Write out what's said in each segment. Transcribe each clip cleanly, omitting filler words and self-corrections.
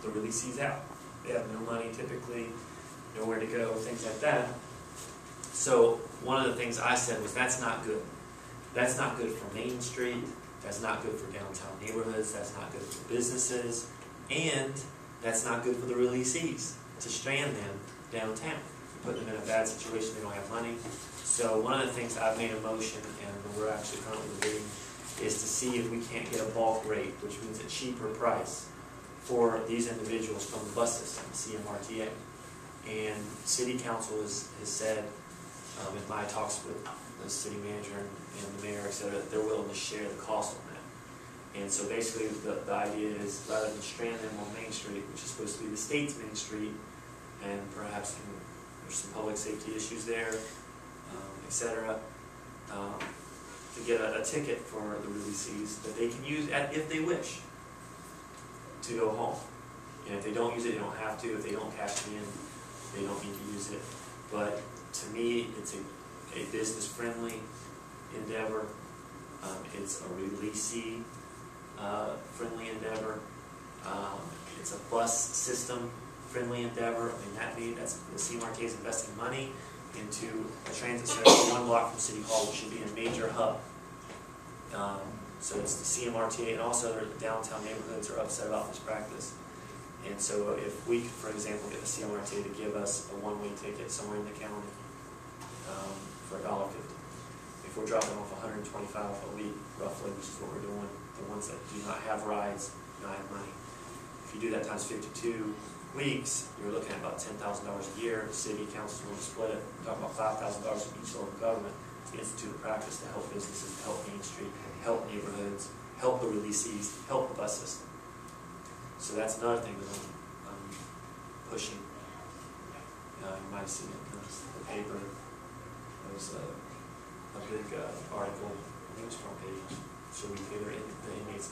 the releasees out. They have no money typically, nowhere to go, things like that. So one of the things I said was that's not good. That's not good for Main Street. That's not good for downtown neighborhoods. That's not good for businesses. And that's not good for the releasees to strand them downtown. Put them in a bad situation, they don't have money. So one of the things I've made a motion, and we're actually currently debating, is to see if we can't get a bulk rate, which means a cheaper price for these individuals from the bus system, CMRTA. And City Council has said, in my talks with the city manager and the mayor, etc., that they're willing to share the cost on that. And so basically the idea is, rather than strand them on Main Street, which is supposed to be the state's Main Street, and perhaps there's some public safety issues there, etc., to get a ticket for the releasees that they can use if they wish to go home. And if they don't use it, they don't have to. If they don't cash it in, they don't need to use it. But to me, it's a business-friendly endeavor. It's a releasee friendly endeavor. It's a bus system friendly endeavor. I mean, that's the CMRTA is investing money into a transit center 1 block from City Hall, which should be a major hub. So it's the CMRTA, and also the downtown neighborhoods are upset about this practice. And so if we could, for example, get the CMRTA to give us a one-way ticket somewhere in the county for $1.50. If we're dropping off 125 a week, roughly, which is what we're doing, the ones that do not have rides, do not have money. If you do that times 52 weeks, you're looking at about $10,000 a year. The city council's going to split it. We're talking about $5,000 from each local government to institute a practice to help businesses, to help Main Street, help neighborhoods, help the releasees, help the bus system. So that's another thing that I'm pushing. You might have seen it in the paper. There was a big article on the news front page. So we pay the inmates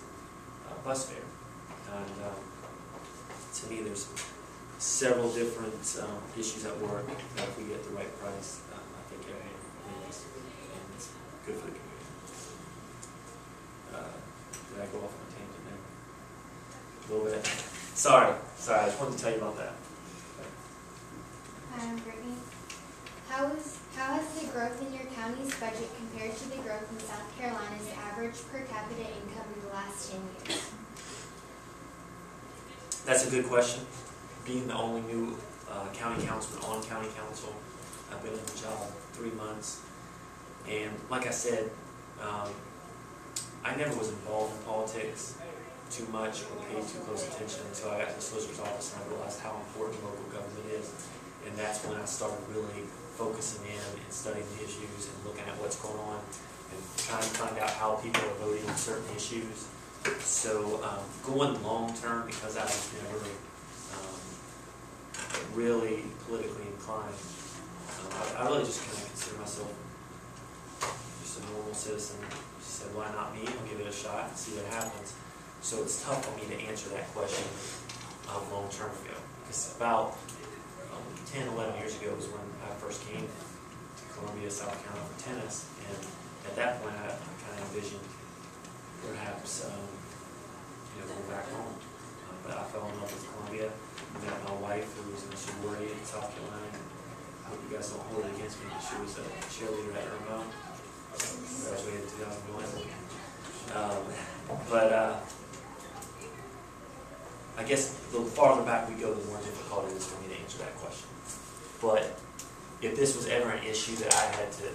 bus fare. And to me, there's several different issues at work that if we get the right price, I think everyone wins, and it's good for the community. Did I go off on a tangent there? A little bit. Sorry, I just wanted to tell you about that. Hi, I'm Brittany. How has the growth in your county's budget compared to the growth in South Carolina's average per capita income in the last 10 years? That's a good question. Being the only new county councilman on county council, I've been in the job 3 months, and like I said, I never was involved in politics too much or paid too close attention until I got to the solicitor's office and I realized how important local government is. And that's when I started really focusing in and studying the issues and looking at what's going on and trying to find out how people are voting on certain issues. So going long term, because I was never really politically inclined, I really just kind of consider myself just a normal citizen. She said, why not me? I'll give it a shot and see what happens. So it's tough for me to answer that question long term ago. Because about 10, 11 years ago was when I first came to Columbia, South Carolina for tennis. And at that point, I kind of envisioned perhaps going back home. But I fell in love with Columbia. I met my wife, who was in a sorority in South Carolina. I hope you guys don't hold it against me, but she was a cheerleader at Irmo. Graduated in 2001. I guess the farther back we go, the more difficult it is for me to answer that question. But if this was ever an issue that I had to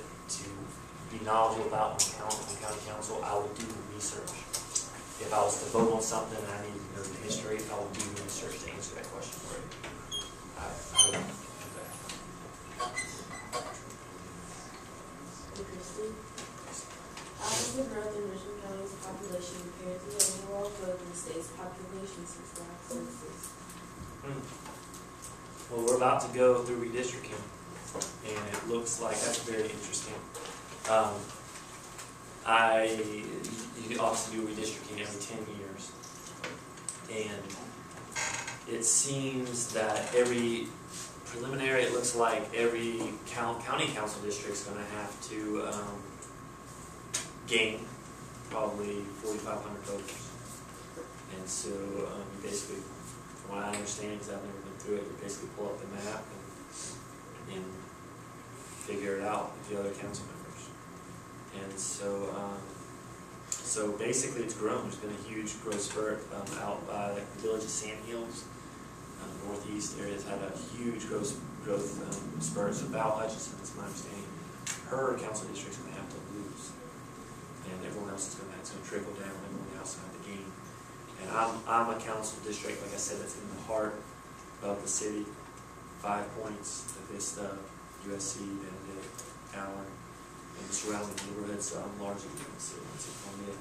be knowledgeable about on county council, I would do research. If I was to vote on something and I needed to know the history, I would do research to answer that question for you. I would do that. Christy, how has the growth in Richmond County's population compared to the overall growth in the state's population since the last census? Well, we're about to go through redistricting, and it looks like that's very interesting. You obviously do redistricting every 10 years, and it seems that every preliminary, it looks like every county council district is going to have to gain probably 4,500 voters. And so basically, from what I understanding, because I've never been through it, you basically pull up the map and figure it out with the other council members. And so, so basically it's grown. There's been a huge growth spurt out by the village of Sand Hills. Northeast area has had a huge growth spurt. So Val Hutchinson, that's my understanding, her council district's going to have to lose, and everyone else is going to trickle down. Everyone else will have to gain. And I'm a council district, like I said, that's in the heart of the city. 5 Points, Vista, USC, Benedict, Allen, and the surrounding neighborhoods. So I'm largely in the city of Columbia.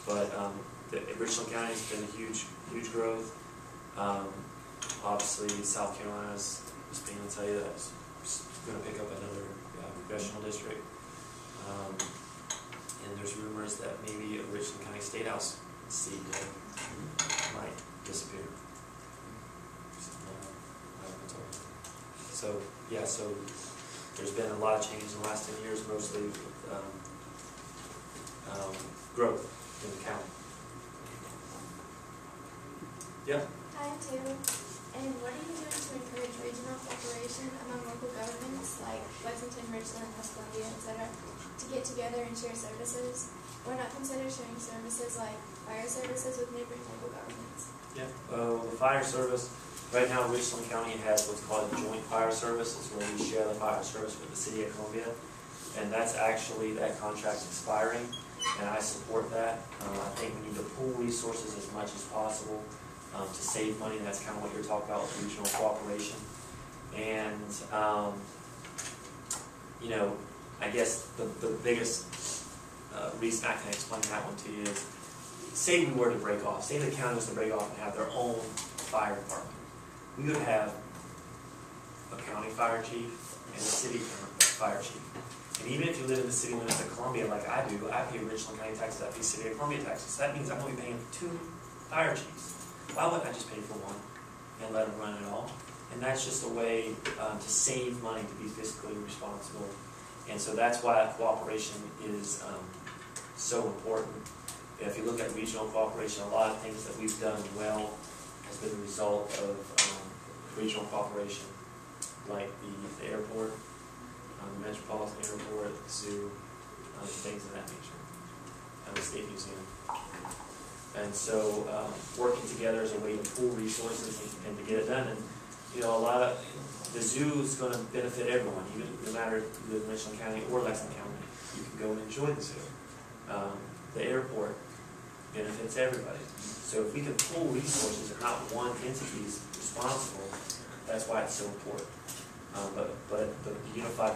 But Richland County has been a huge growth. Obviously, South Carolina's just being to tell you that it's going to pick up another congressional district. And there's rumors that maybe a Richland County State House seat might disappear. So yeah, so there's been a lot of change in the last 10 years, mostly growth in the county. Yep. Hi, too. And what are you doing to encourage regional cooperation among local governments like Lexington, Richland, West Columbia, etc., to get together and share services? Why not consider sharing services like fire services with neighboring local governments? Yeah. Well, the fire service, right now Richland County has what's called a joint fire service. It's where we share the fire service with the city of Columbia. And that's actually, that contract expiring, and I support that. I think we need to pool resources as much as possible to save money. That's kind of what you're talking about with regional cooperation. And, you know, I guess the biggest reason I can explain that one to you is, say we were to break off, say the county was to break off and have their own fire department. We would have a county fire chief and a city fire chief. And even if you live in the city limits of Columbia like I do, I pay Richland County taxes, I pay City of Columbia taxes. That means I'm going to be paying 2 fire chiefs. Why wouldn't I just pay for one and let them run it all? And that's just a way to save money, to be fiscally responsible. And so that's why cooperation is so important. If you look at regional cooperation, a lot of things that we've done well has been the result of regional cooperation, like the airport, the Metropolitan Airport, the zoo, things of that nature, and the State Museum. And so working together is a way to pool resources and to get it done. And you know, a lot of the zoo is going to benefit everyone, even no matter if you live in Richland County or Lexington County. You can go and enjoy the zoo. The airport benefits everybody. So if we can pool resources and not one entity is responsible, that's why it's so important. But the unified